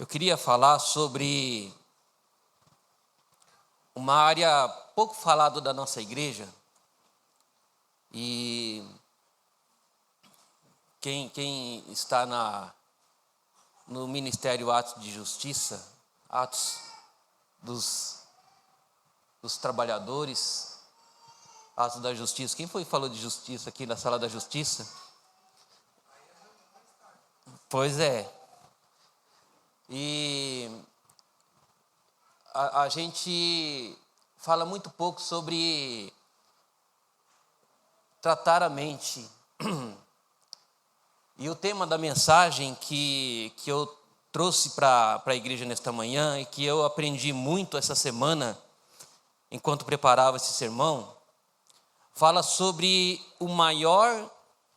Eu queria falar sobre uma área pouco falada da nossa igreja. E quem está no Ministério Atos de Justiça, Atos dos Trabalhadores, Atos da Justiça. Quem foi que falou de justiça aqui na sala da justiça? Pois é. E a gente fala muito pouco sobre tratar a mente. E o tema da mensagem que eu trouxe para a igreja nesta manhã e que eu aprendi muito essa semana, enquanto preparava esse sermão, fala sobre o maior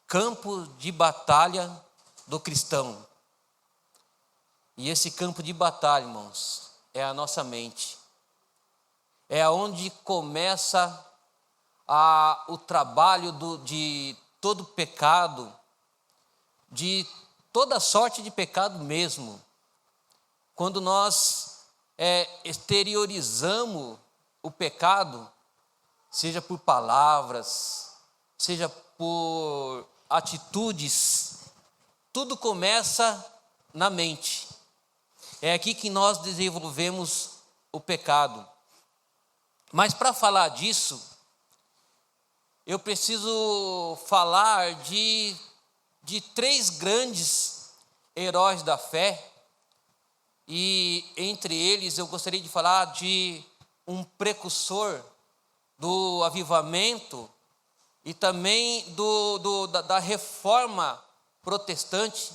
campo de batalha do cristão. E esse campo de batalha, irmãos, é a nossa mente. É onde começa o trabalho de todo pecado, de toda sorte de pecado mesmo. Quando nós exteriorizamos o pecado, seja por palavras, seja por atitudes, tudo começa na mente. É aqui que nós desenvolvemos o pecado. Mas para falar disso, eu preciso falar de três grandes heróis da fé. E entre eles eu gostaria de falar de um precursor do avivamento e também da reforma protestante,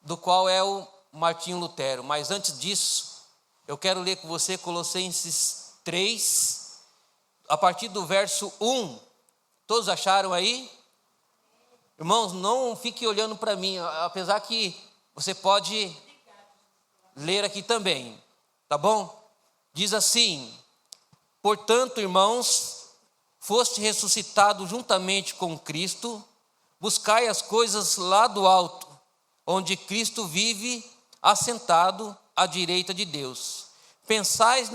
do qual é o Martinho Lutero. Mas antes disso, eu quero ler com você Colossenses 3, a partir do verso 1. Todos acharam aí? Irmãos, não fique olhando para mim, apesar que você pode ler aqui também, tá bom? Diz assim: portanto, irmãos, foste ressuscitado juntamente com Cristo, buscai as coisas lá do alto, onde Cristo vive assentado à direita de Deus. Pensem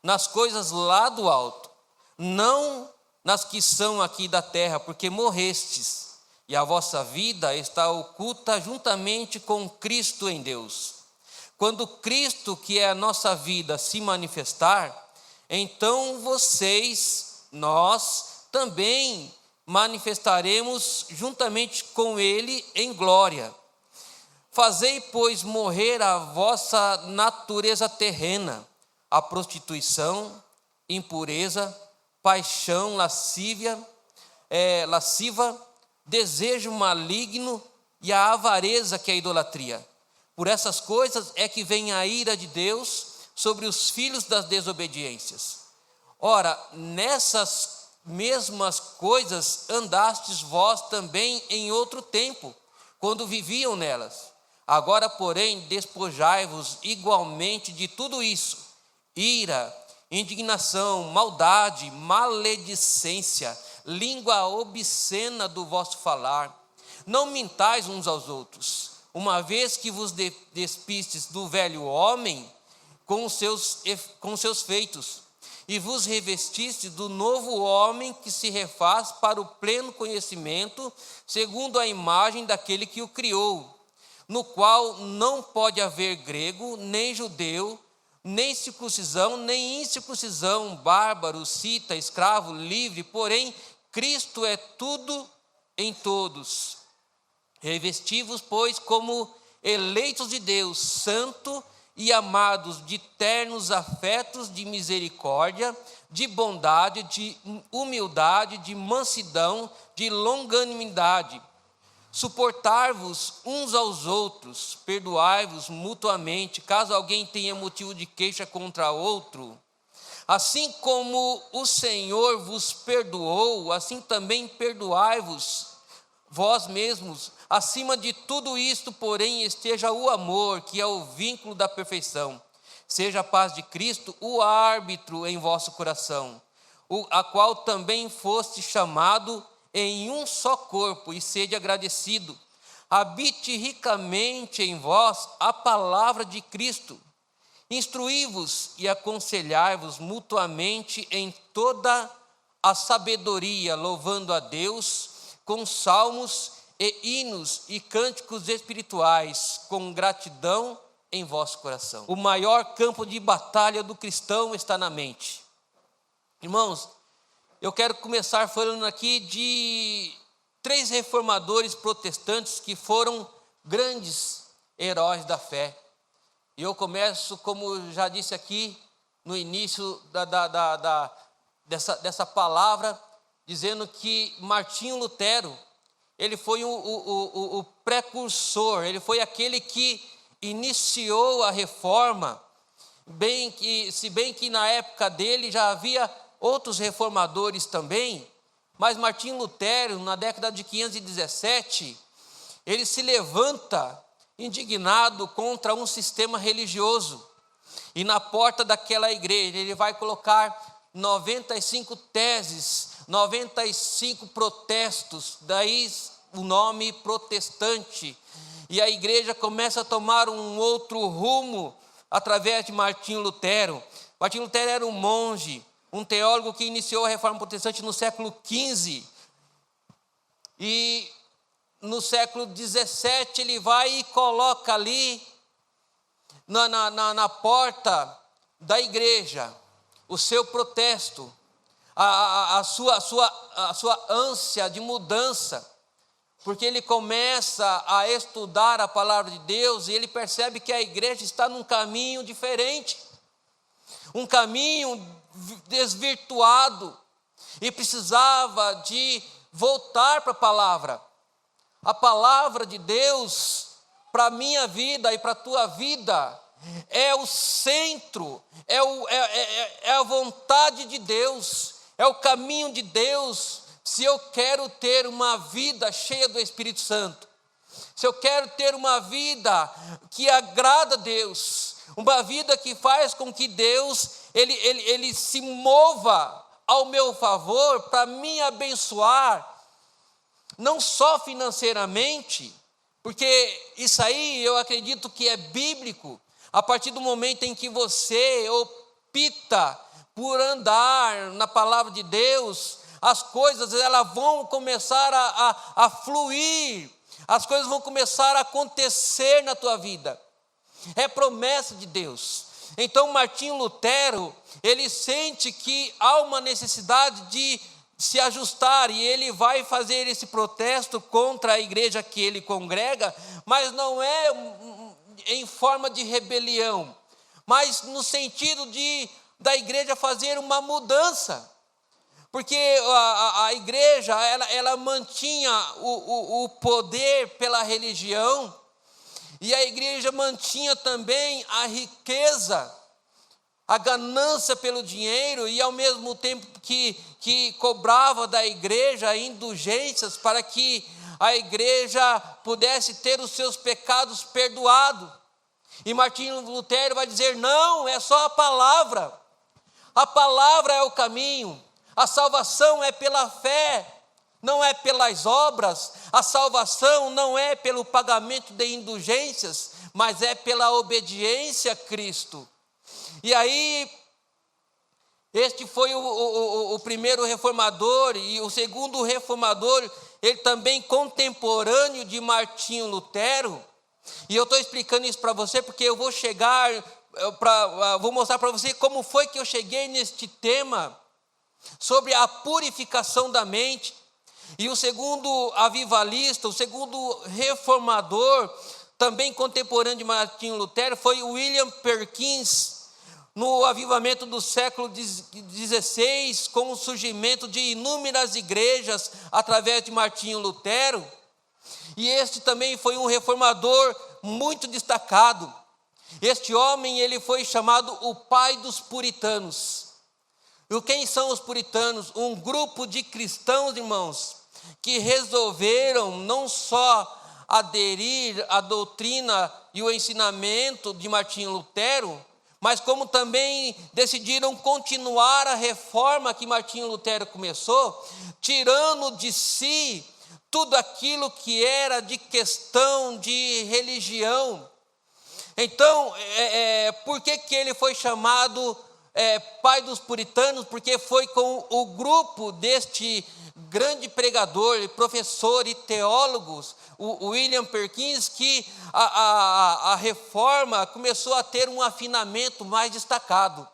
nas coisas lá do alto, não nas que são aqui da terra, porque morrestes, e a vossa vida está oculta juntamente com Cristo em Deus. Quando Cristo, que é a nossa vida, se manifestar, então nós também manifestaremos juntamente com Ele em glória. Fazei, pois, morrer a vossa natureza terrena, a prostituição, impureza, paixão lasciva, desejo maligno e a avareza, que é a idolatria. Por essas coisas é que vem a ira de Deus sobre os filhos das desobediências. Ora, nessas mesmas coisas andastes vós também em outro tempo, quando viviam nelas. Agora, porém, despojai-vos igualmente de tudo isso: ira, indignação, maldade, maledicência, língua obscena do vosso falar. Não mintais uns aos outros, uma vez que vos despistes do velho homem com os seus feitos, e vos revestistes do novo homem, que se refaz para o pleno conhecimento, segundo a imagem daquele que o criou, no qual não pode haver grego, nem judeu, nem circuncisão, nem incircuncisão, bárbaro, cita, escravo, livre, porém Cristo é tudo em todos. Revesti-vos, pois, como eleitos de Deus, santo e amados, de ternos afetos, de misericórdia, de bondade, de humildade, de mansidão, de longanimidade. Suportar-vos uns aos outros, perdoai-vos mutuamente, caso alguém tenha motivo de queixa contra outro. Assim como o Senhor vos perdoou, assim também perdoai-vos vós mesmos. Acima de tudo isto, porém, esteja o amor, que é o vínculo da perfeição. Seja a paz de Cristo o árbitro em vosso coração, a qual também foste chamado em um só corpo, e sede agradecido. habite ricamente em vós a palavra de Cristo. Instruí-vos e aconselhai-vos mutuamente em toda a sabedoria, louvando a Deus com salmos e hinos e cânticos espirituais, com gratidão em vosso coração. O maior campo de batalha do cristão está na mente. Irmãos, eu quero começar falando aqui de 3 reformadores protestantes que foram grandes heróis da fé. E eu começo, como já disse aqui no início dessa palavra, dizendo que Martinho Lutero, ele foi o precursor, ele foi aquele que iniciou a reforma, se bem que na época dele já havia outros reformadores também, mas Martinho Lutero, na década de 517, ele se levanta indignado contra um sistema religioso, e na porta daquela igreja ele vai colocar 95 teses, 95 protestos, daí o nome protestante, e a igreja começa a tomar um outro rumo através de Martinho Lutero. Martinho Lutero era um monge, um teólogo que iniciou a reforma protestante no século XV, e no século XVII ele vai e coloca ali na porta da igreja o seu protesto, a sua ânsia de mudança, porque ele começa a estudar a palavra de Deus e ele percebe que a igreja está num caminho diferente, um caminho desvirtuado, e precisava de voltar para a palavra. A palavra de Deus para a minha vida e para a tua vida é o centro, é a vontade de Deus, é o caminho de Deus. Se eu quero ter uma vida cheia do Espírito Santo, se eu quero ter uma vida que agrada a Deus, uma vida que faz com que Deus ele se mova ao meu favor para me abençoar, não só financeiramente, porque isso aí eu acredito que é bíblico. A partir do momento em que você opta por andar na palavra de Deus, as coisas elas vão começar a fluir, as coisas vão começar a acontecer na tua vida. É promessa de Deus. Então Martinho Lutero, ele sente que há uma necessidade de se ajustar, e ele vai fazer esse protesto contra a igreja que ele congrega, mas não é em forma de rebelião, mas no sentido da igreja fazer uma mudança, porque a igreja ela mantinha o poder pela religião, e a igreja mantinha também a riqueza, a ganância pelo dinheiro, e ao mesmo tempo que cobrava da igreja indulgências para que a igreja pudesse ter os seus pecados perdoados. E Martinho Lutero vai dizer: não, é só a palavra é o caminho, a salvação é pela fé, não é pelas obras, a salvação não é pelo pagamento de indulgências, mas é pela obediência a Cristo. E aí, este foi o primeiro reformador, e o segundo reformador, ele também contemporâneo de Martinho Lutero. E eu estou explicando isso para você porque eu vou vou mostrar para você como foi que eu cheguei neste tema, sobre a purificação da mente. E o segundo avivalista, o segundo reformador, também contemporâneo de Martinho Lutero, foi William Perkins, no avivamento do século XVI, com o surgimento de inúmeras igrejas através de Martinho Lutero. E este também foi um reformador muito destacado. Este homem, ele foi chamado o pai dos puritanos. E quem são os puritanos? Um grupo de cristãos, irmãos, que resolveram não só aderir à doutrina e o ensinamento de Martinho Lutero, mas como também decidiram continuar a reforma que Martinho Lutero começou, tirando de si tudo aquilo que era de questão de religião. Então, por que ele foi chamado pai dos puritanos? Porque foi com o grupo deste grande pregador, professor e teólogos, o William Perkins, que a reforma começou a ter um afinamento mais destacado.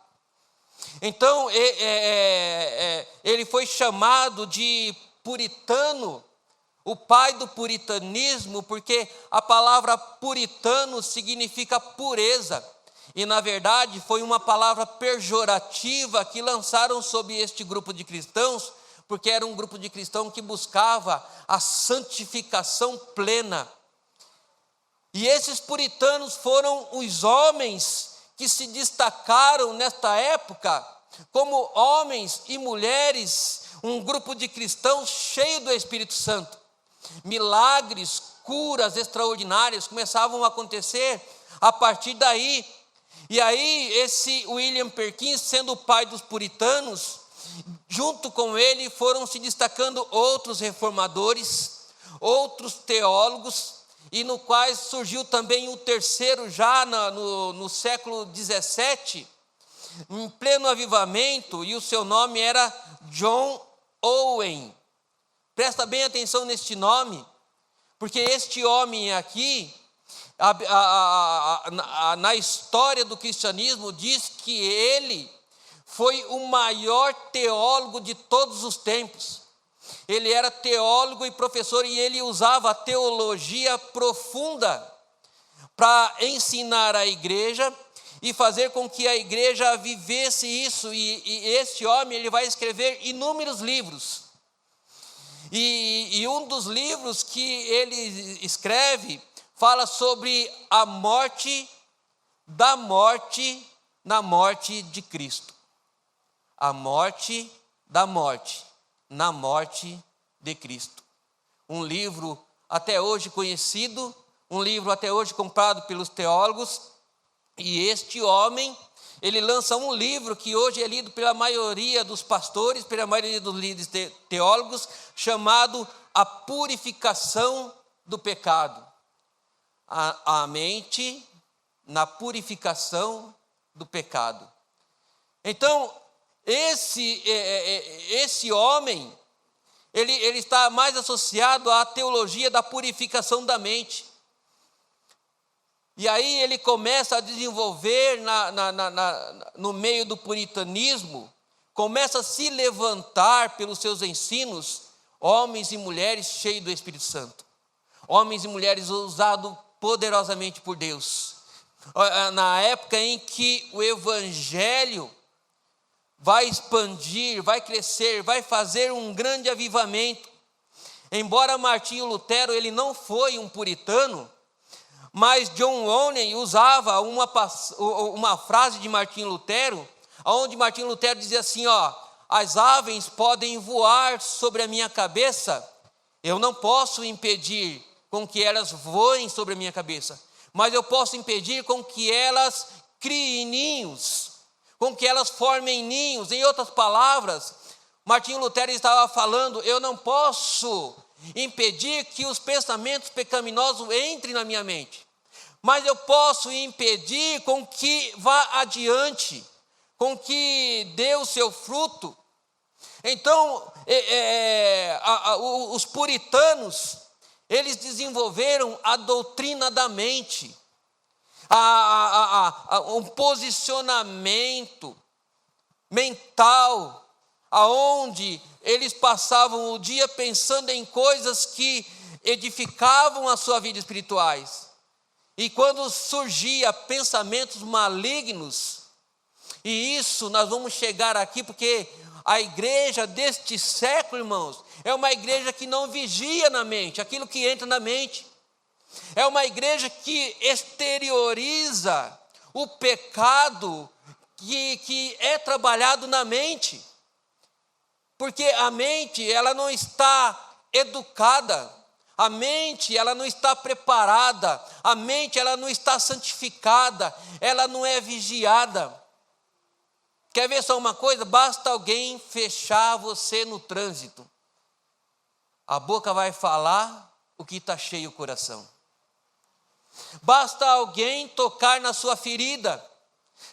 Então, ele foi chamado de puritano, o pai do puritanismo, porque a palavra puritano significa pureza. E, na verdade, foi uma palavra pejorativa que lançaram sobre este grupo de cristãos, porque era um grupo de cristãos que buscava a santificação plena. E esses puritanos foram os homens que se destacaram nesta época como homens e mulheres, um grupo de cristãos cheio do Espírito Santo. Milagres, curas extraordinárias começavam a acontecer a partir daí. E aí esse William Perkins, sendo o pai dos puritanos, junto com ele foram se destacando outros reformadores, outros teólogos, e no qual surgiu também o terceiro já no século 17, em pleno avivamento, e o seu nome era John Owen. Presta bem atenção neste nome, porque este homem aqui, na história do cristianismo, diz que ele foi o maior teólogo de todos os tempos. Ele era teólogo e professor, e ele usava a teologia profunda para ensinar a igreja e fazer com que a igreja vivesse isso. E este homem, ele vai escrever inúmeros livros. E um dos livros que ele escreve fala sobre a morte da morte na morte de Cristo. A morte da morte na morte de Cristo. Um livro até hoje conhecido, um livro até hoje comprado pelos teólogos, e este homem, ele lança um livro que hoje é lido pela maioria dos pastores, pela maioria dos líderes teólogos, chamado A Purificação do Pecado. A mente na purificação do pecado. Então, esse homem, ele está mais associado à teologia da purificação da mente. E aí ele começa a desenvolver no meio do puritanismo, começa a se levantar pelos seus ensinos, homens e mulheres cheios do Espírito Santo. Homens e mulheres usados poderosamente por Deus. Na época em que o Evangelho vai expandir, vai crescer, vai fazer um grande avivamento. Embora Martinho Lutero ele não foi um puritano, mas John Owen usava uma frase de Martinho Lutero, onde Martinho Lutero dizia assim, as aves podem voar sobre a minha cabeça, eu não posso impedir com que elas voem sobre a minha cabeça, mas eu posso impedir com que elas criem ninhos, com que elas formem ninhos. Em outras palavras, Martinho Lutero estava falando, eu não posso impedir que os pensamentos pecaminosos entrem na minha mente, mas eu posso impedir com que vá adiante, com que dê o seu fruto. Então, os puritanos, eles desenvolveram a doutrina da mente, um posicionamento mental, aonde eles passavam o dia pensando em coisas que edificavam a sua vida espirituais. E quando surgia pensamentos malignos, e isso nós vamos chegar aqui, porque a igreja deste século, irmãos, é uma igreja que não vigia na mente, aquilo que entra na mente. É uma igreja que exterioriza o pecado que é trabalhado na mente. Porque a mente, ela não está educada, a mente, ela não está preparada, a mente, ela não está santificada, ela não é vigiada. Quer ver só uma coisa? Basta alguém fechar você no trânsito. A boca vai falar o que está cheio o coração. Basta alguém tocar na sua ferida,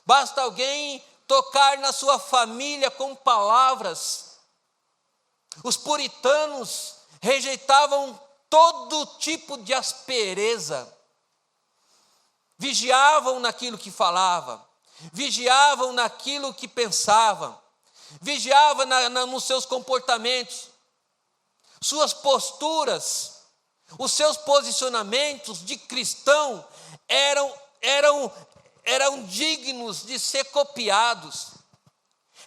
basta alguém tocar na sua família com palavras. Os puritanos rejeitavam todo tipo de aspereza, vigiavam naquilo que falava, vigiavam naquilo que pensavam, vigiavam nos seus comportamentos, suas posturas, os seus posicionamentos de cristão eram dignos de ser copiados,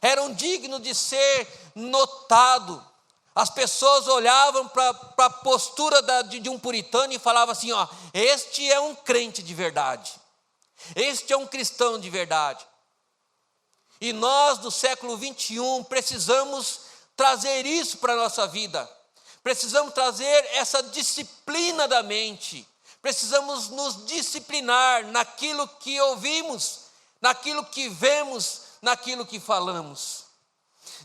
eram dignos de ser notado. As pessoas olhavam para a postura de um puritano e falavam assim, ó, este é um crente de verdade, este é um cristão de verdade. E nós do século 21 precisamos trazer isso para a nossa vida, precisamos trazer essa disciplina da mente, precisamos nos disciplinar naquilo que ouvimos, naquilo que vemos, naquilo que falamos.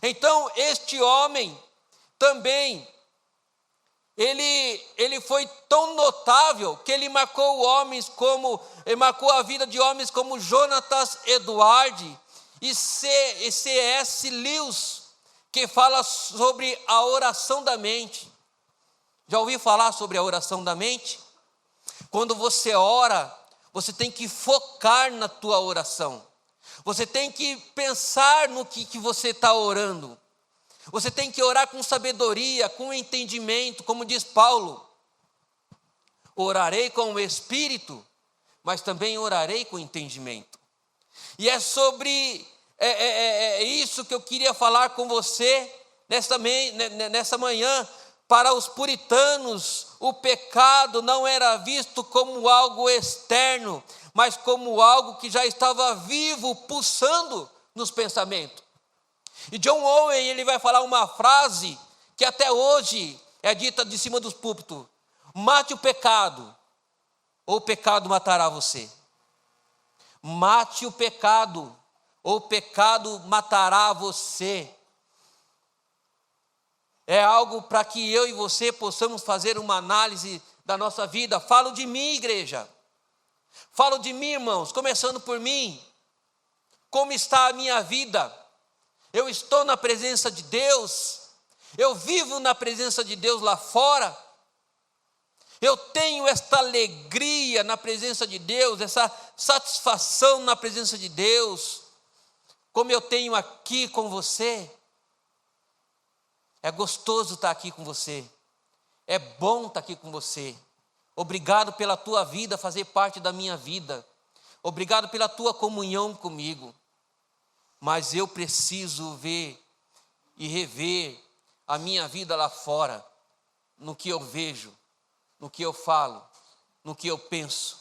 Então este homem também, ele foi tão notável que ele marcou marcou a vida de homens como Jonatas Edwards e C.S. Lewis, que fala sobre a oração da mente. Já ouviu falar sobre a oração da mente? Quando você ora, você tem que focar na tua oração. Você tem que pensar no que você está orando. Você tem que orar com sabedoria, com entendimento, como diz Paulo. Orarei com o Espírito, mas também orarei com entendimento. E é sobre isso que eu queria falar com você nessa manhã. Para os puritanos, o pecado não era visto como algo externo, mas como algo que já estava vivo, pulsando nos pensamentos. E John Owen, ele vai falar uma frase que até hoje é dita de cima dos púlpitos: mate o pecado, ou o pecado matará você. Mate o pecado, ou o pecado matará você. É algo para que eu e você possamos fazer uma análise da nossa vida. Falo de mim, igreja. Falo de mim, irmãos, começando por mim. Como está a minha vida? Eu estou na presença de Deus? Eu vivo na presença de Deus lá fora? Eu tenho esta alegria na presença de Deus, essa satisfação na presença de Deus, como eu tenho aqui com você? É gostoso estar aqui com você, é bom estar aqui com você. Obrigado pela tua vida fazer parte da minha vida, obrigado pela tua comunhão comigo. Mas eu preciso ver e rever a minha vida lá fora, no que eu vejo, no que eu falo, no que eu penso,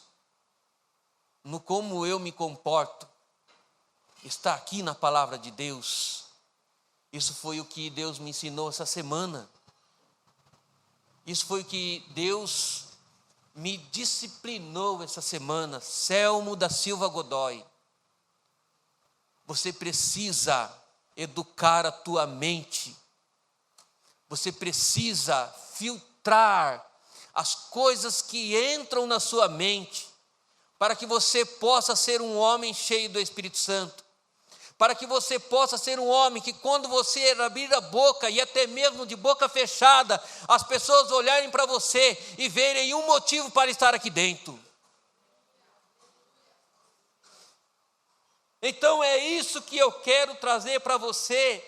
no como eu me comporto. Está aqui na palavra de Deus. Isso foi o que Deus me ensinou essa semana. Isso foi o que Deus me disciplinou essa semana. Selmo da Silva Godoy. Você precisa educar a tua mente. Você precisa filtrar as coisas que entram na sua mente, para que você possa ser um homem cheio do Espírito Santo. Para que você possa ser um homem que, quando você abrir a boca, e até mesmo de boca fechada, as pessoas olharem para você e verem um motivo para estar aqui dentro. Então é isso que eu quero trazer para você.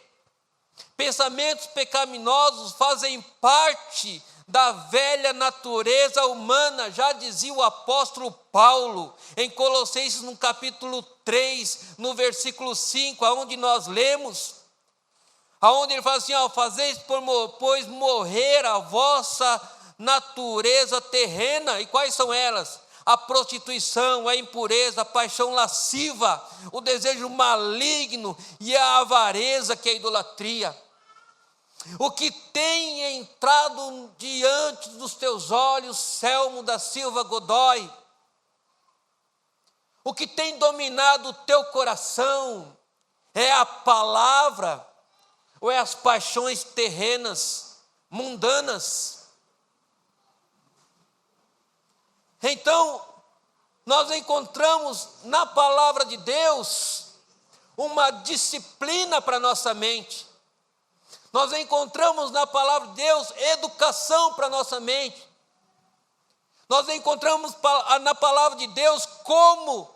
Pensamentos pecaminosos fazem parte da velha natureza humana, já dizia o apóstolo Paulo, em Colossenses no capítulo 3, no versículo 5, aonde nós lemos, aonde ele fala assim, fazeis pois morrer a vossa natureza terrena. E quais são elas? A prostituição, a impureza, a paixão lasciva, o desejo maligno e a avareza, que é a idolatria. O que tem entrado diante dos teus olhos, Selmo da Silva Godoy? O que tem dominado o teu coração? É a palavra ou é as paixões terrenas? mundanas. Então, nós encontramos na palavra de Deus uma disciplina para nossa mente. Nós encontramos na palavra de Deus educação para nossa mente. Nós encontramos na palavra de Deus como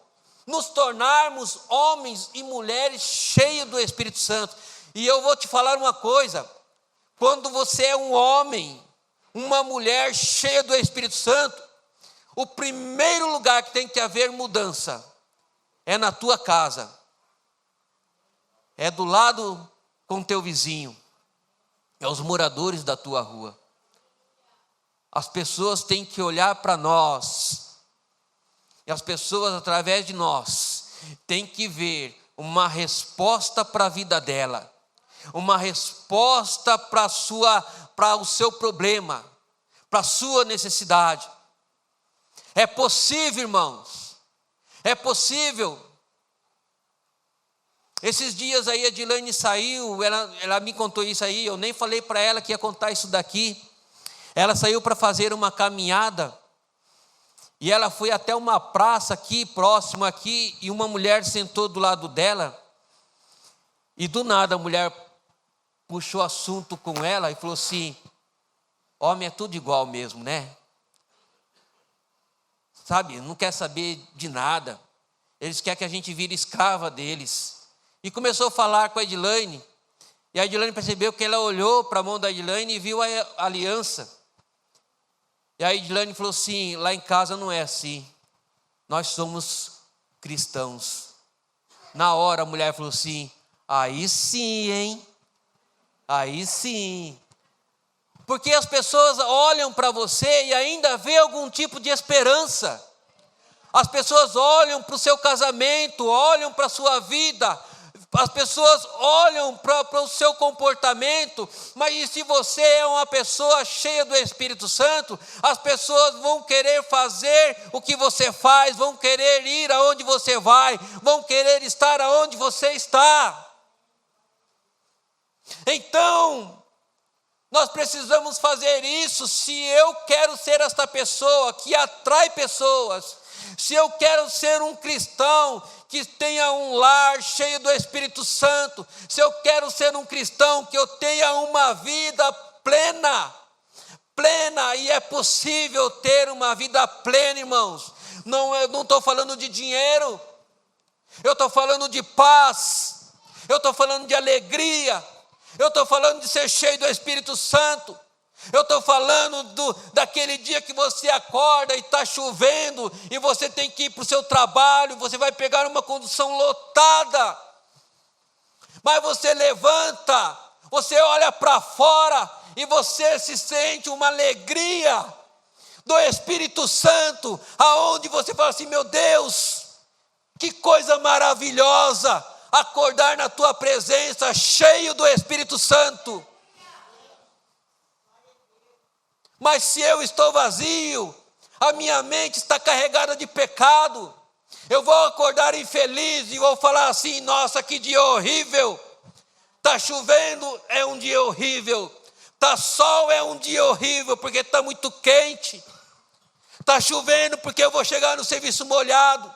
nos tornarmos homens e mulheres cheios do Espírito Santo. E eu vou te falar uma coisa: quando você é um homem, uma mulher cheia do Espírito Santo, o primeiro lugar que tem que haver mudança é na tua casa, é do lado com teu vizinho, é os moradores da tua rua. As pessoas têm que olhar para nós, e as pessoas, através de nós, têm que ver uma resposta para a vida dela, uma resposta para o seu problema, para a sua necessidade. É possível, irmãos, é possível. Esses dias aí a Edilane saiu, ela me contou isso aí, eu nem falei para ela que ia contar isso daqui. Ela saiu para fazer uma caminhada, e ela foi até uma praça aqui, próximo aqui, e uma mulher sentou do lado dela, e do nada a mulher puxou assunto com ela e falou assim: homem é tudo igual mesmo, né? Sabe, não quer saber de nada, eles querem que a gente vire escrava deles. E começou a falar com a Edilane, e a Edilane percebeu que ela olhou para a mão da Edilane e viu a aliança. E a Edilane falou assim: lá em casa não é assim, nós somos cristãos. Na hora a mulher falou assim: aí sim, hein? Aí sim. Porque as pessoas olham para você e ainda vê algum tipo de esperança. As pessoas olham para o seu casamento, olham para a sua vida, as pessoas olham para o seu comportamento, mas e se você é uma pessoa cheia do Espírito Santo, as pessoas vão querer fazer o que você faz, vão querer ir aonde você vai, vão querer estar aonde você está. Então, nós precisamos fazer isso. Se eu quero ser esta pessoa que atrai pessoas, se eu quero ser um cristão que tenha um lar cheio do Espírito Santo, se eu quero ser um cristão que eu tenha uma vida plena, e é possível ter uma vida plena, irmãos. Eu não estou falando de dinheiro, eu estou falando de paz, eu estou falando de alegria, eu estou falando de ser cheio do Espírito Santo. Eu estou falando daquele dia que você acorda e está chovendo, e você tem que ir para o seu trabalho, você vai pegar uma condução lotada, mas você levanta, você olha para fora, e você se sente uma alegria do Espírito Santo, aonde você fala assim: meu Deus, que coisa maravilhosa, acordar na tua presença, cheio do Espírito Santo. Mas se eu estou vazio, a minha mente está carregada de pecado, eu vou acordar infeliz e vou falar assim: nossa, que dia horrível. Está chovendo, é um dia horrível. Está sol, é um dia horrível, porque está muito quente. Está chovendo porque eu vou chegar no serviço molhado.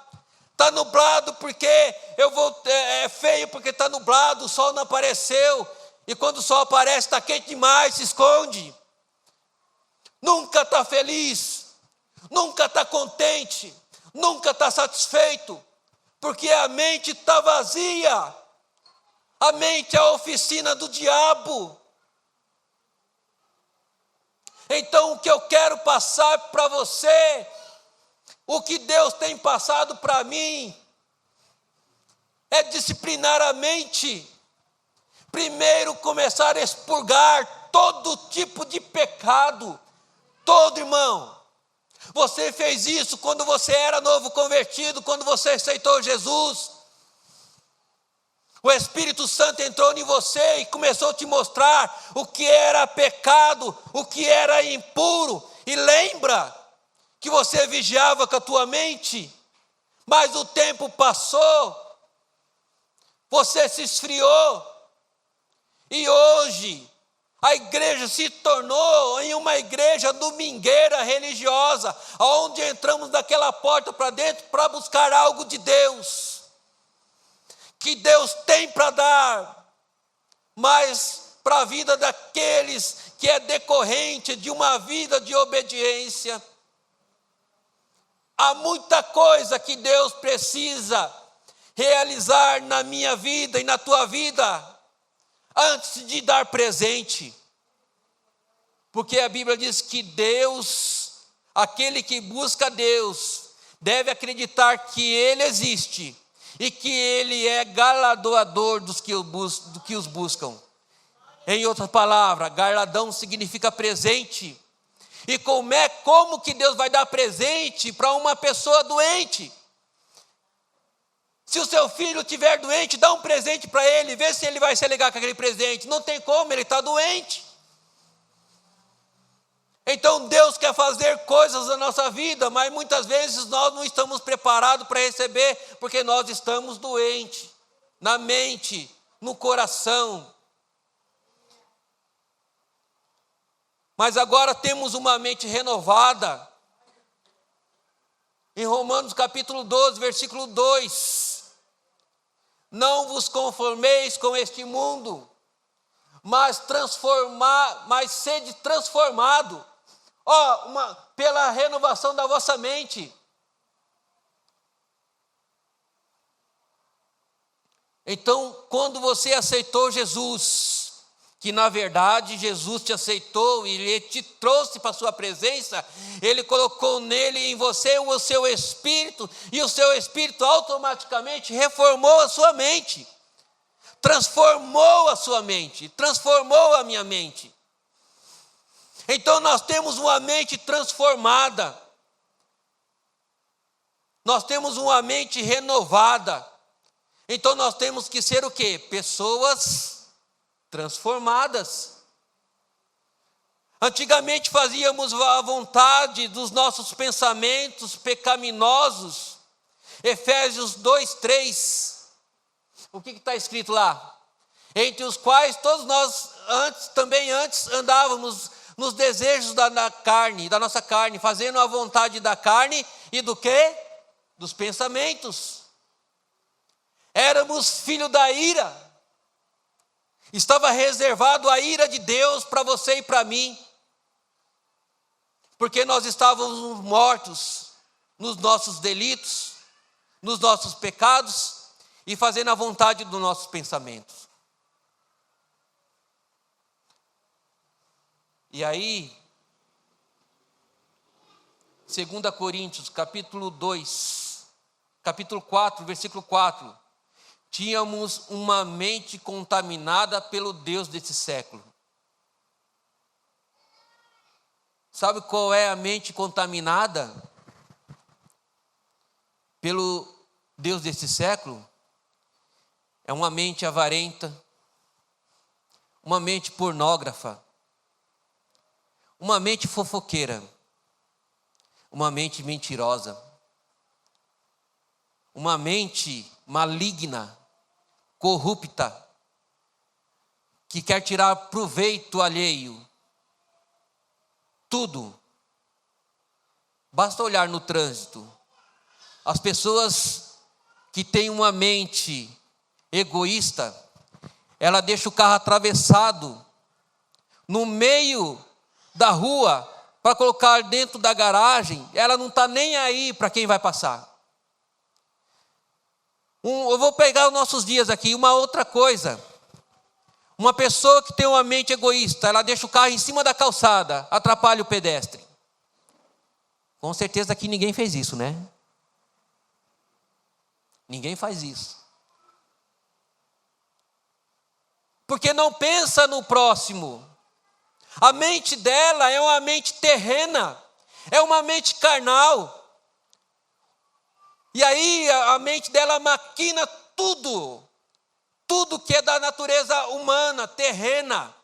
Está nublado porque é feio porque está nublado, o sol não apareceu. E quando o sol aparece, está quente demais, se esconde. Nunca está feliz, nunca está contente, nunca está satisfeito, porque a mente está vazia. A mente é a oficina do diabo. Então, o que eu quero passar para você, o que Deus tem passado para mim, é disciplinar a mente. Primeiro, começar a expurgar todo tipo de pecado. Todo, irmão. Você fez isso quando você era novo convertido, quando você aceitou Jesus. O Espírito Santo entrou em você e começou a te mostrar o que era pecado, o que era impuro. E lembra que você vigiava com a tua mente, mas o tempo passou, você se esfriou, e hoje A igreja se tornou em uma igreja domingueira religiosa, onde entramos daquela porta para dentro para buscar algo de Deus, que Deus tem para dar, mas para a vida daqueles que é decorrente de uma vida de obediência. Há muita coisa que Deus precisa realizar na minha vida e na tua vida, antes de dar presente. Porque a Bíblia diz que Deus, aquele que busca Deus, deve acreditar que Ele existe e que Ele é galardoador dos que os buscam. Em outras palavras, galardão significa presente. E como que Deus vai dar presente para uma pessoa doente? Se o seu filho estiver doente, dá um presente para ele, vê se ele vai se alegar com aquele presente. Não tem como, ele está doente. Então Deus quer fazer coisas na nossa vida, mas muitas vezes nós não estamos preparados para receber, porque nós estamos doentes, na mente, no coração. Mas agora temos uma mente renovada. Em Romanos capítulo 12, versículo 2. Não vos conformeis com este mundo, mas sede transformado, pela renovação da vossa mente. Então, quando você aceitou Jesus, que na verdade Jesus te aceitou e Ele te trouxe para a sua presença, Ele colocou nele, em você, o seu espírito, e o seu espírito automaticamente reformou a sua mente, transformou a sua mente, transformou a minha mente. Então nós temos uma mente transformada, nós temos uma mente renovada. Então nós temos que ser o quê? Pessoas transformadas. Antigamente fazíamos a vontade dos nossos pensamentos pecaminosos. Efésios 2:3. O que está escrito lá? Entre os quais todos nós antes andávamos nos desejos da carne, da nossa carne, fazendo a vontade da carne e do quê? Dos pensamentos. Éramos filho da ira. Estava reservado a ira de Deus para você e para mim, porque nós estávamos mortos nos nossos delitos, nos nossos pecados e fazendo a vontade dos nossos pensamentos. E aí, 2 Coríntios, capítulo 4, versículo 4. Tínhamos uma mente contaminada pelo Deus desse século. Sabe qual é a mente contaminada pelo Deus desse século? É uma mente avarenta, uma mente pornógrafa, uma mente fofoqueira, uma mente mentirosa, uma mente maligna, corrupta, que quer tirar proveito alheio. Tudo. Basta olhar no trânsito. As pessoas que têm uma mente egoísta, ela deixa o carro atravessado no meio da rua para colocar dentro da garagem. Ela não está nem aí para quem vai passar. Eu vou pegar os nossos dias aqui, uma outra coisa. Uma pessoa que tem uma mente egoísta, ela deixa o carro em cima da calçada, atrapalha o pedestre. Com certeza aqui ninguém fez isso, né? Ninguém faz isso. Porque não pensa no próximo. A mente dela é uma mente terrena, é uma mente carnal. E aí a mente dela maquina tudo que é da natureza humana, terrena.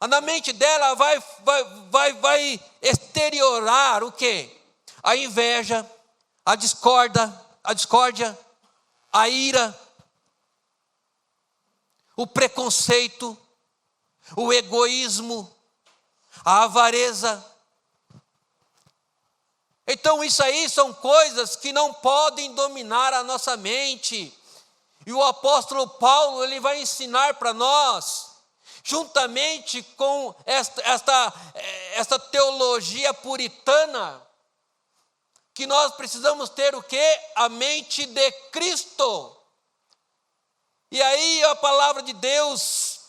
Na mente dela vai exteriorar o quê? A inveja, a discórdia, a ira, o preconceito. o egoísmo, a avareza. Então isso aí são coisas que não podem dominar a nossa mente. E o apóstolo Paulo, ele vai ensinar para nós, juntamente com esta teologia puritana, que nós precisamos ter o quê? A mente de Cristo. E aí a palavra de Deus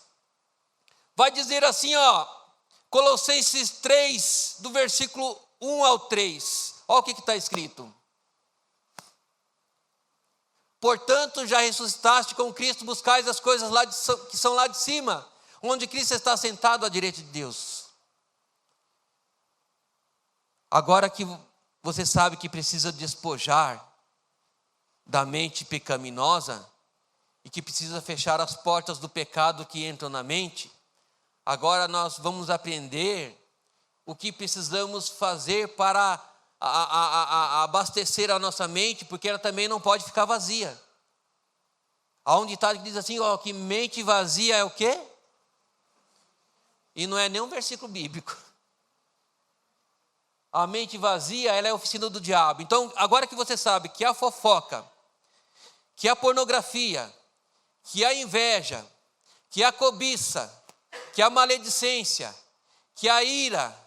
vai dizer assim, Colossenses 3, do versículo 1 ao 3. Olha o que está escrito. Portanto, já ressuscitaste com Cristo, buscais as coisas que são lá de cima, onde Cristo está sentado à direita de Deus. Agora que você sabe que precisa despojar da mente pecaminosa e que precisa fechar as portas do pecado que entram na mente, agora nós vamos aprender o que precisamos fazer para abastecer a nossa mente, porque ela também não pode ficar vazia. Há um ditado que diz assim, que mente vazia é o quê? E não é nem um versículo bíblico. A mente vazia, ela é a oficina do diabo. Então, agora que você sabe que a fofoca, que a pornografia, que a inveja, que a cobiça, que a maledicência, que a ira,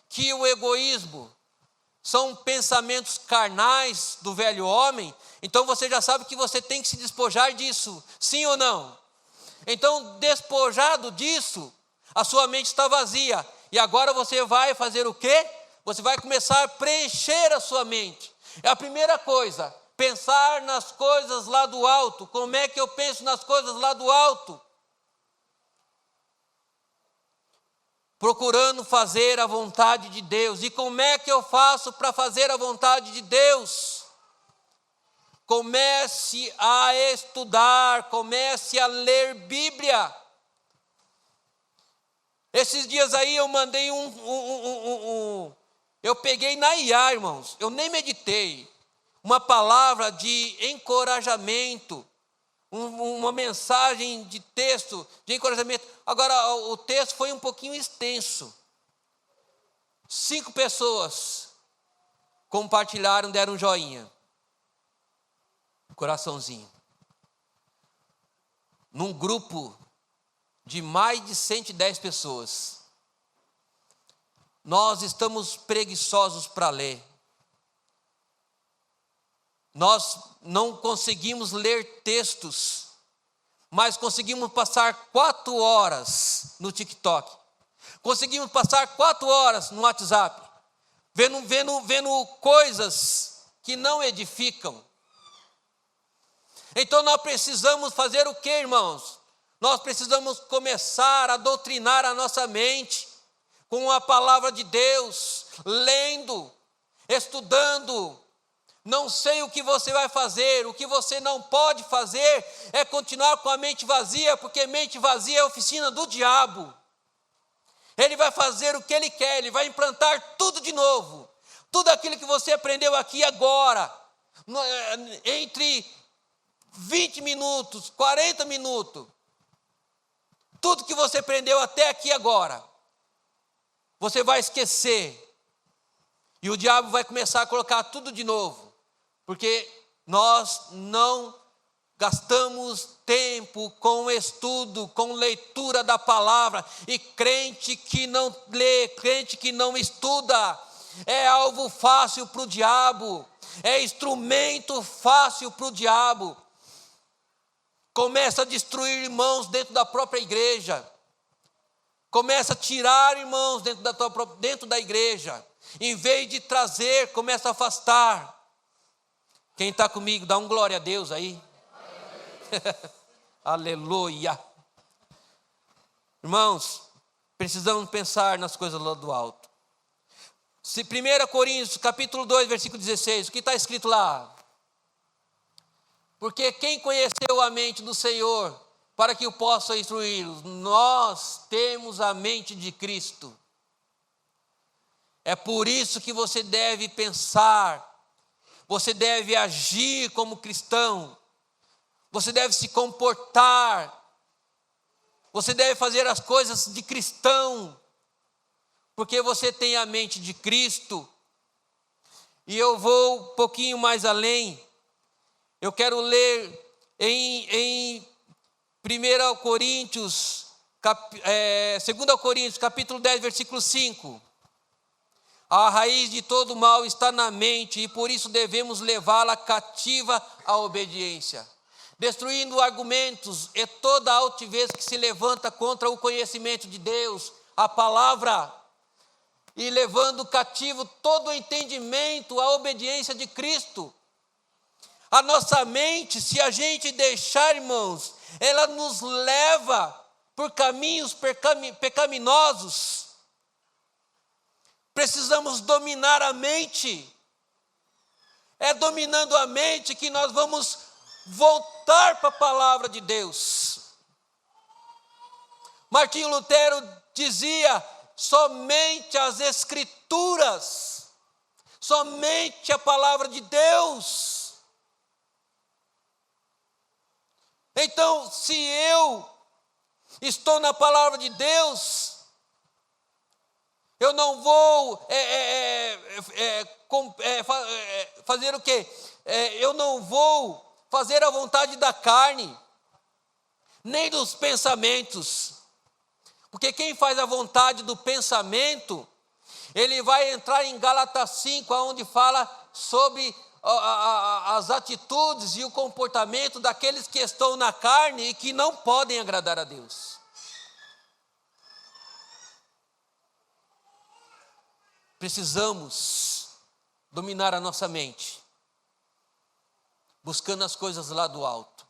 que o egoísmo são pensamentos carnais do velho homem, então você já sabe que você tem que se despojar disso, sim ou não? Então, despojado disso, a sua mente está vazia, e agora você vai fazer o quê? Você vai começar a preencher a sua mente. É a primeira coisa, pensar nas coisas lá do alto. Como é que eu penso nas coisas lá do alto? Procurando fazer a vontade de Deus. E como é que eu faço para fazer a vontade de Deus? Comece a estudar, comece a ler Bíblia. Esses dias aí eu mandei eu peguei na IA, irmãos, eu nem meditei, uma palavra de encorajamento, uma mensagem de texto, de encorajamento. Agora, o texto foi um pouquinho extenso. 5 pessoas compartilharam, deram um joinha, coraçãozinho. Num grupo de mais de 110 pessoas. Nós estamos preguiçosos para ler. Nós não conseguimos ler textos, mas conseguimos passar 4 horas no TikTok. Conseguimos passar 4 horas no WhatsApp, vendo coisas que não edificam. Então nós precisamos fazer o quê, irmãos? Nós precisamos começar a doutrinar a nossa mente com a palavra de Deus, lendo, estudando. Não sei o que você vai fazer, o que você não pode fazer é continuar com a mente vazia, porque mente vazia é a oficina do diabo. Ele vai fazer o que ele quer, ele vai implantar tudo de novo. Tudo aquilo que você aprendeu aqui agora, entre 20 minutos, 40 minutos, tudo que você aprendeu até aqui agora, você vai esquecer. E o diabo vai começar a colocar tudo de novo. Porque nós não gastamos tempo com estudo, com leitura da palavra. E crente que não lê, crente que não estuda, é alvo fácil para o diabo. É instrumento fácil para o diabo. Começa a destruir irmãos dentro da própria igreja. Começa a tirar irmãos dentro da igreja. Em vez de trazer, começa a afastar. Quem está comigo, dá um glória a Deus aí. Aleluia. Irmãos, precisamos pensar nas coisas lá do alto. 1 Coríntios, capítulo 2, versículo 16, o que está escrito lá? Porque quem conheceu a mente do Senhor, para que o possa instruí-los? Nós temos a mente de Cristo. É por isso que você deve pensar, você deve agir como cristão, você deve se comportar, Você deve fazer as coisas de cristão, porque você tem a mente de Cristo. E eu vou um pouquinho mais além. Eu quero ler em 2 Coríntios, capítulo 10, versículo 5. A raiz de todo mal está na mente, e por isso devemos levá-la cativa à obediência, destruindo argumentos e toda altivez que se levanta contra o conhecimento de Deus, a palavra, e levando cativo todo o entendimento à obediência de Cristo. A nossa mente, se a gente deixar, irmãos, ela nos leva por caminhos pecaminosos. Precisamos dominar a mente. É dominando a mente que nós vamos voltar para a palavra de Deus. Martinho Lutero dizia: somente as Escrituras, somente a palavra de Deus. Então, se eu estou na palavra de Deus, eu não vou fazer o quê? Eu não vou fazer a vontade da carne, nem dos pensamentos. Porque quem faz a vontade do pensamento, ele vai entrar em Gálatas 5, onde fala sobre as atitudes e o comportamento daqueles que estão na carne e que não podem agradar a Deus. Precisamos dominar a nossa mente, buscando as coisas lá do alto.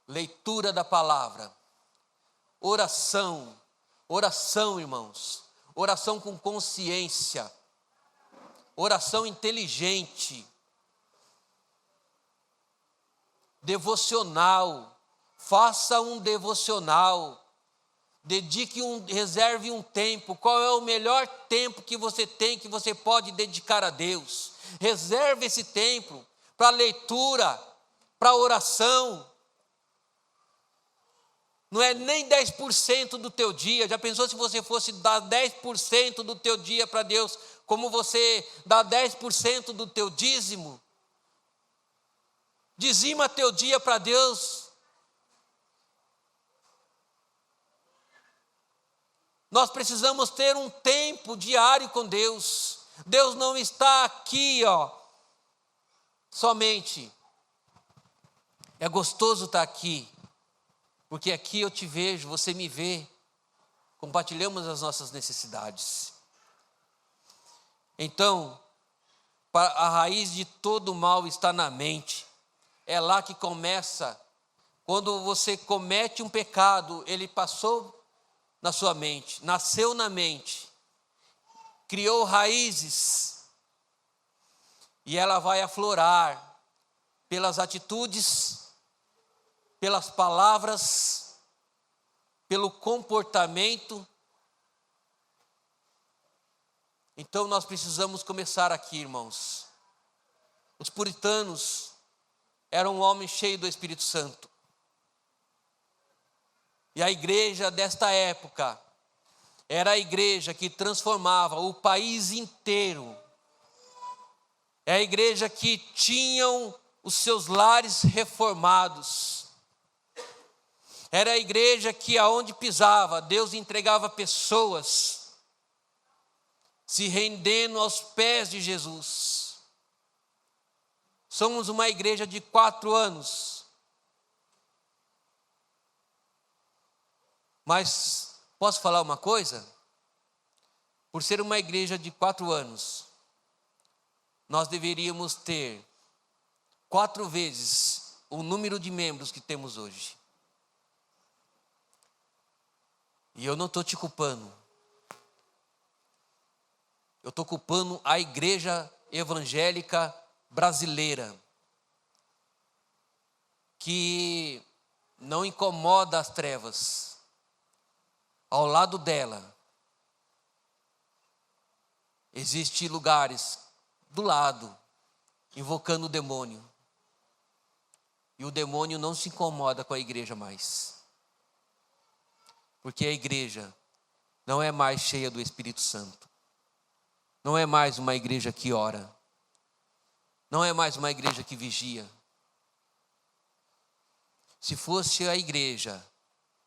Leitura da palavra, oração, irmãos, oração com consciência, oração inteligente, devocional. Faça um devocional, reserve um tempo. Qual é o melhor tempo que você tem, que você pode dedicar a Deus? Reserve esse tempo para leitura, para oração. Não é nem 10% do teu dia. Já pensou se você fosse dar 10% do teu dia para Deus, como você dá 10% do teu dízimo? Dizima teu dia para Deus. Nós precisamos ter um tempo diário com Deus. Deus não está aqui, somente. É gostoso estar aqui, porque aqui eu te vejo, você me vê, compartilhamos as nossas necessidades. Então, a raiz de todo mal está na mente. É lá que começa. Quando você comete um pecado, ele passou na sua mente, nasceu na mente, criou raízes, e ela vai aflorar pelas atitudes, pelas palavras, pelo comportamento. Então nós precisamos começar aqui, irmãos. Os puritanos eram um homem cheio do Espírito Santo. E a igreja desta época era a igreja que transformava o país inteiro. É a igreja que tinham os seus lares reformados. Era a igreja que aonde pisava, Deus entregava pessoas se rendendo aos pés de Jesus. Somos uma igreja de 4 anos. Mas posso falar uma coisa? Por ser uma igreja de 4 anos, nós deveríamos ter 4 vezes o número de membros que temos hoje. E eu não estou te culpando. Eu estou culpando a igreja evangélica brasileira, que não incomoda as trevas. Ao lado dela, existem lugares do lado, invocando o demônio. E o demônio não se incomoda com a igreja mais. Porque a igreja não é mais cheia do Espírito Santo. Não é mais uma igreja que ora. Não é mais uma igreja que vigia. Se fosse a igreja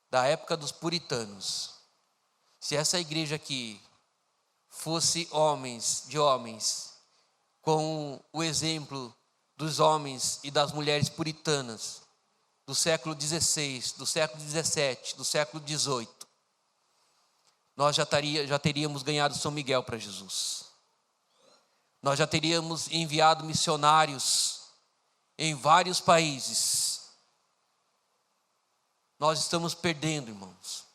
da época dos puritanos, se essa igreja aqui fosse homens, com o exemplo dos homens e das mulheres puritanas do século XVI, do século XVII, do século XVIII, nós já teríamos ganhado São Miguel para Jesus. Nós já teríamos enviado missionários em vários países. Nós estamos perdendo, irmãos.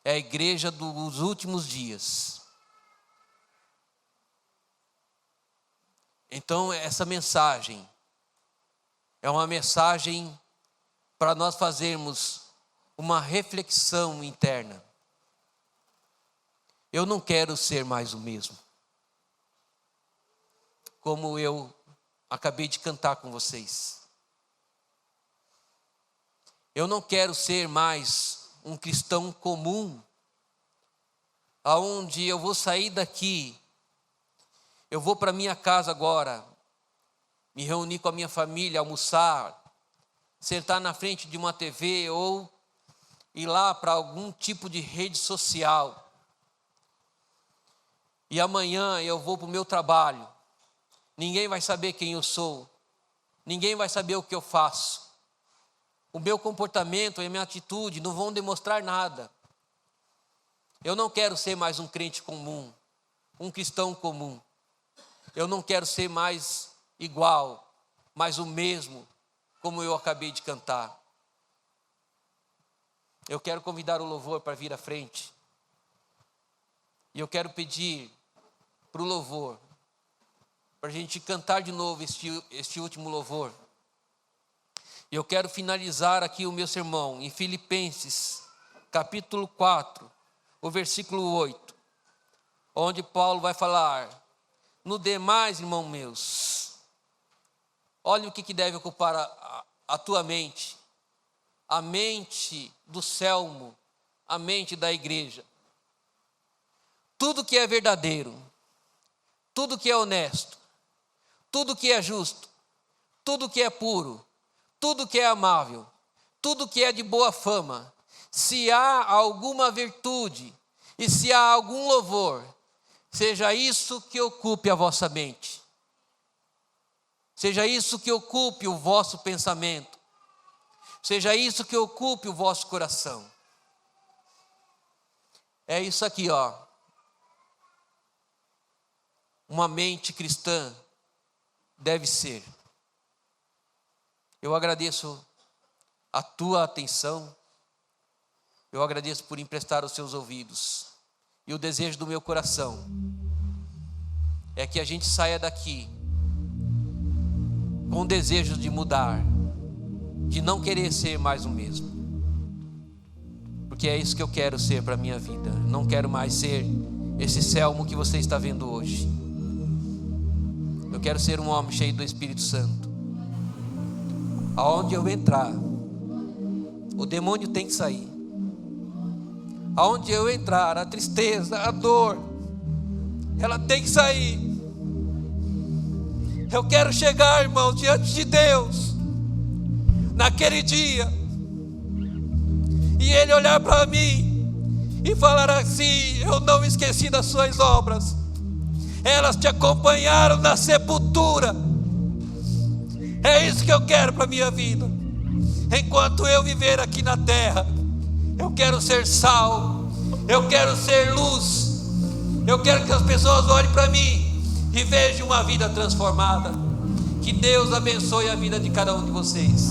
É a igreja dos últimos dias. Então, essa mensagem é uma mensagem para nós fazermos uma reflexão interna. Eu não quero ser mais o mesmo. Como eu acabei de cantar com vocês. Eu não quero ser mais um cristão comum, aonde eu vou sair daqui, eu vou para minha casa agora, me reunir com a minha família, almoçar, sentar na frente de uma TV ou ir lá para algum tipo de rede social. E amanhã eu vou para o meu trabalho. Ninguém vai saber quem eu sou. Ninguém vai saber o que eu faço. O meu comportamento e a minha atitude não vão demonstrar nada. Eu não quero ser mais um crente comum, um cristão comum. Eu não quero ser mais igual, mas o mesmo, como eu acabei de cantar. Eu quero convidar o louvor para vir à frente. E eu quero pedir para o louvor, para a gente cantar de novo este último louvor. E eu quero finalizar aqui o meu sermão em Filipenses, capítulo 4, o versículo 8, onde Paulo vai falar: no demais, irmãos meus, olha o que deve ocupar a tua mente, a mente do Selmo, a mente da igreja. Tudo que é verdadeiro, tudo que é honesto, tudo que é justo, tudo que é puro, tudo que é amável, tudo que é de boa fama, se há alguma virtude e se há algum louvor, seja isso que ocupe a vossa mente. Seja isso que ocupe o vosso pensamento. Seja isso que ocupe o vosso coração. É isso aqui, ó. Uma mente cristã deve ser. Eu agradeço a tua atenção. Eu agradeço por emprestar os seus ouvidos. E o desejo do meu coração é que a gente saia daqui com o desejo de mudar, de não querer ser mais o mesmo. Porque é isso que eu quero ser para a minha vida. Não quero mais ser esse Selmo que você está vendo hoje. Eu quero ser um homem cheio do Espírito Santo. Aonde eu entrar, o demônio tem que sair. Aonde eu entrar, a tristeza, a dor, ela tem que sair. Eu quero chegar, irmão, diante de Deus, naquele dia, e Ele olhar para mim e falar assim: eu não esqueci das suas obras, elas te acompanharam na sepultura. É isso que eu quero para a minha vida. Enquanto eu viver aqui na terra, eu quero ser sal, eu quero ser luz, eu quero que as pessoas olhem para mim e vejam uma vida transformada. Que Deus abençoe a vida de cada um de vocês.